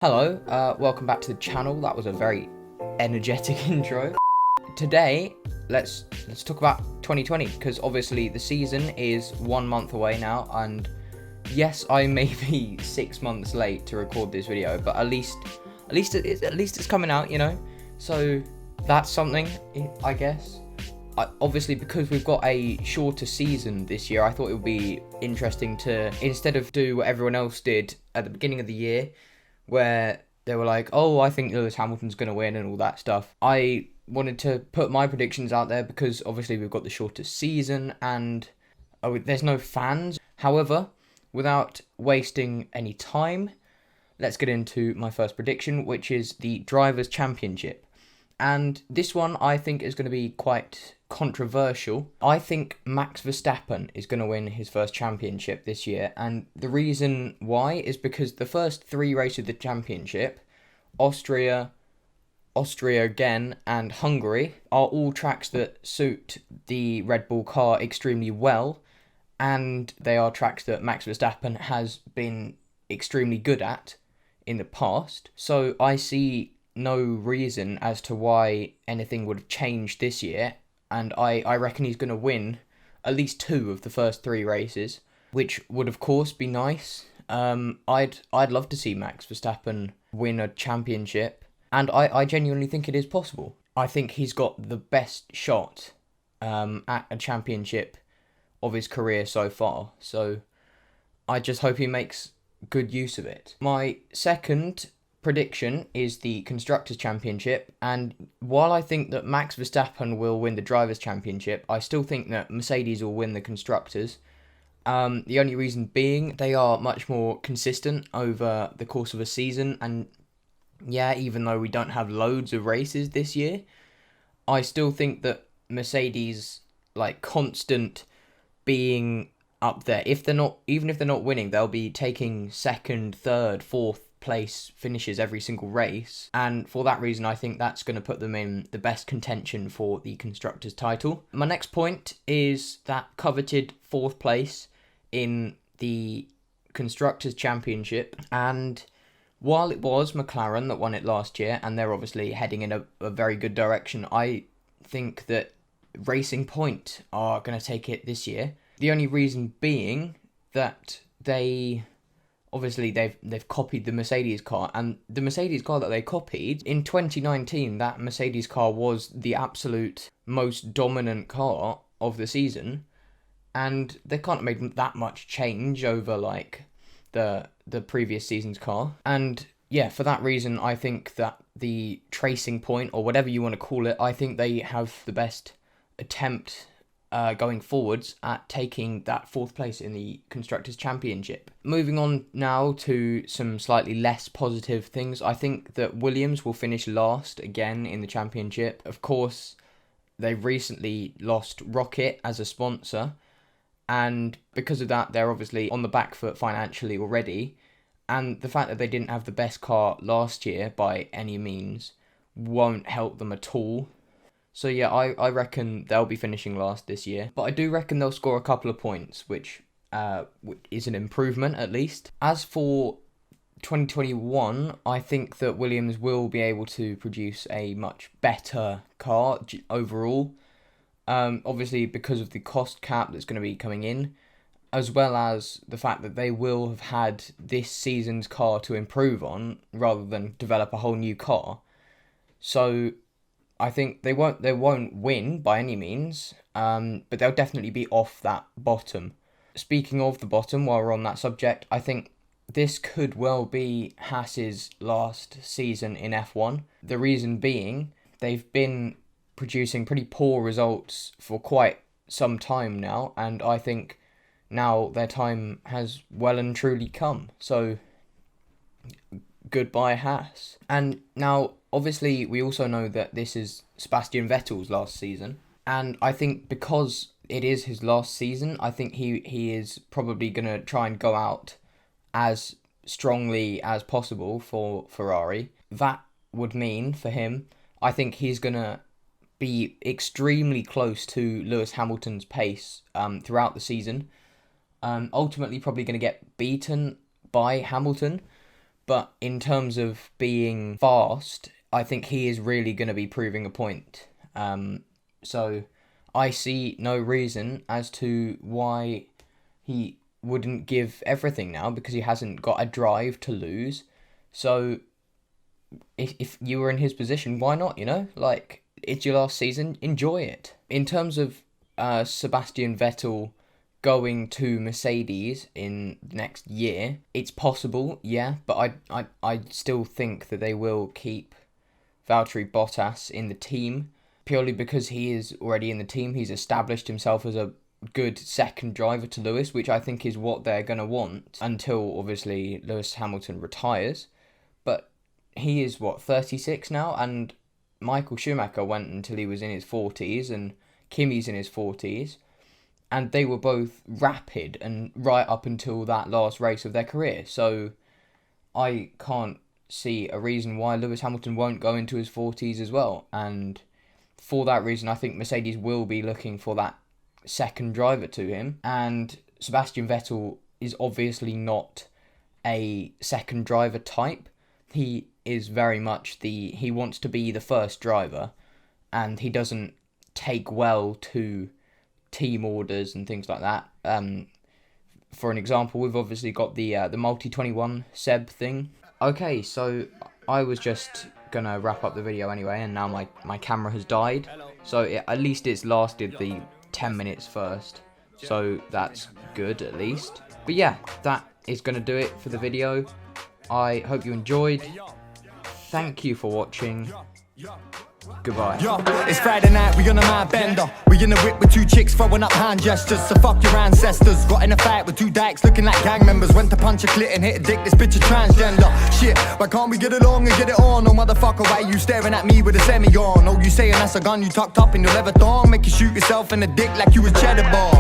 Hello, welcome back to the channel. That was a very energetic intro. Today, let's talk about 2020, because obviously the season is 1 month away now, and yes, I may be 6 months late to record this video, but at least it's coming out, you know. So that's something, I guess. Obviously, because we've got a shorter season this year, I thought it would be interesting to, instead of do what everyone else did at the beginning of the year, where they were like, oh, I think Lewis Hamilton's going to win and all that stuff. I wanted to put my predictions out there because obviously we've got the shortest season and there's no fans. However, without wasting any time, let's get into my first prediction, which is the Drivers' Championship. And this one I think is going to be quite controversial. I think Max Verstappen is going to win his first championship this year, and the reason why is because the first 3 races of the championship, Austria again, and Hungary, are all tracks that suit the Red Bull car extremely well, and they are tracks that Max Verstappen has been extremely good at in the past. So I see no reason as to why anything would have changed this year, and I reckon he's going to win at least 2 of the first 3 races, which would of course be nice. I'd love to see Max Verstappen win a championship, and I genuinely think it is possible. I think he's got the best shot at a championship of his career so far, so I just hope he makes good use of it. My second prediction is the Constructors' Championship, and while I think that Max Verstappen will win the Drivers' Championship, I still think that Mercedes will win the Constructors. The only reason being they are much more consistent over the course of a season, and yeah, even though we don't have loads of races this year, I still think that Mercedes, like, constant being up there, even if they're not winning, they'll be taking second, third, fourth place finishes every single race, and for that reason I think that's going to put them in the best contention for the Constructors title. My next point is that coveted 4th place in the Constructors Championship, and while it was McLaren that won it last year and they're obviously heading in a very good direction, I think that Racing Point are going to take it this year. The only reason being that they've copied the Mercedes car, and the Mercedes car that they copied in 2019, that Mercedes car was the absolute most dominant car of the season, and they can't make that much change over like the previous season's car. And yeah, for that reason I think that the Racing Point, or whatever you want to call it, I think they have the best attempt going forwards at taking that 4th place in the Constructors' Championship. Moving on now to some slightly less positive things, I think that Williams will finish last again in the championship. Of course, they've recently lost Rocket as a sponsor, and because of that they're obviously on the back foot financially already, and the fact that they didn't have the best car last year by any means won't help them at all. So yeah, I reckon they'll be finishing last this year. But I do reckon they'll score a couple of points, which is an improvement at least. As for 2021, I think that Williams will be able to produce a much better car overall. Obviously because of the cost cap that's going to be coming in, as well as the fact that they will have had this season's car to improve on rather than develop a whole new car. So I think they won't win by any means, but they'll definitely be off that bottom. Speaking of the bottom, while we're on that subject, I think this could well be Haas's last season in F1. The reason being, they've been producing pretty poor results for quite some time now, and I think now their time has well and truly come. So goodbye Haas. And now obviously we also know that this is Sebastian Vettel's last season, and I think because it is his last season, I think he is probably going to try and go out as strongly as possible for Ferrari. That would mean for him, I think he's going to be extremely close to Lewis Hamilton's pace throughout the season. Ultimately probably going to get beaten by Hamilton, But in terms of being fast, I think he is really going to be proving a point. So I see no reason as to why he wouldn't give everything now, because he hasn't got a drive to lose. So if you were in his position, why not, you know? Like, it's your last season, enjoy it. In terms of Sebastian Vettel going to Mercedes in the next year, it's possible, yeah, but I still think that they will keep Valtteri Bottas in the team, purely because he is already in the team. He's established himself as a good second driver to Lewis, which I think is what they're going to want until, obviously, Lewis Hamilton retires. But he is, 36 now, and Michael Schumacher went until he was in his 40s, and Kimi's in his 40s, and they were both rapid and right up until that last race of their career. So I can't see a reason why Lewis Hamilton won't go into his 40s as well. And for that reason, I think Mercedes will be looking for that second driver to him. And Sebastian Vettel is obviously not a second driver type. He is very much he wants to be the first driver, and he doesn't take well to team orders and things like that. For an example, we've obviously got the multi-21 Seb thing. Okay, so I was just gonna wrap up the video anyway, and now my camera has died. So at least it's lasted the 10 minutes first, so that's good at least. But yeah, that is gonna do it for the video. I hope you enjoyed. Thank you for watching. Goodbye. Yo, it's Friday night, we on a mad bender. We in the whip with two chicks throwing up hand gestures. So fuck your ancestors. Got in a fight with two dykes looking like gang members. Went to punch a clit and hit a dick, this bitch a transgender. Shit, why can't we get along and get it on? No motherfucker, why you staring at me with a semi on? Oh, you saying that's a gun you tucked up in your leather thong? Make you shoot yourself in the dick like you was cheddar ball.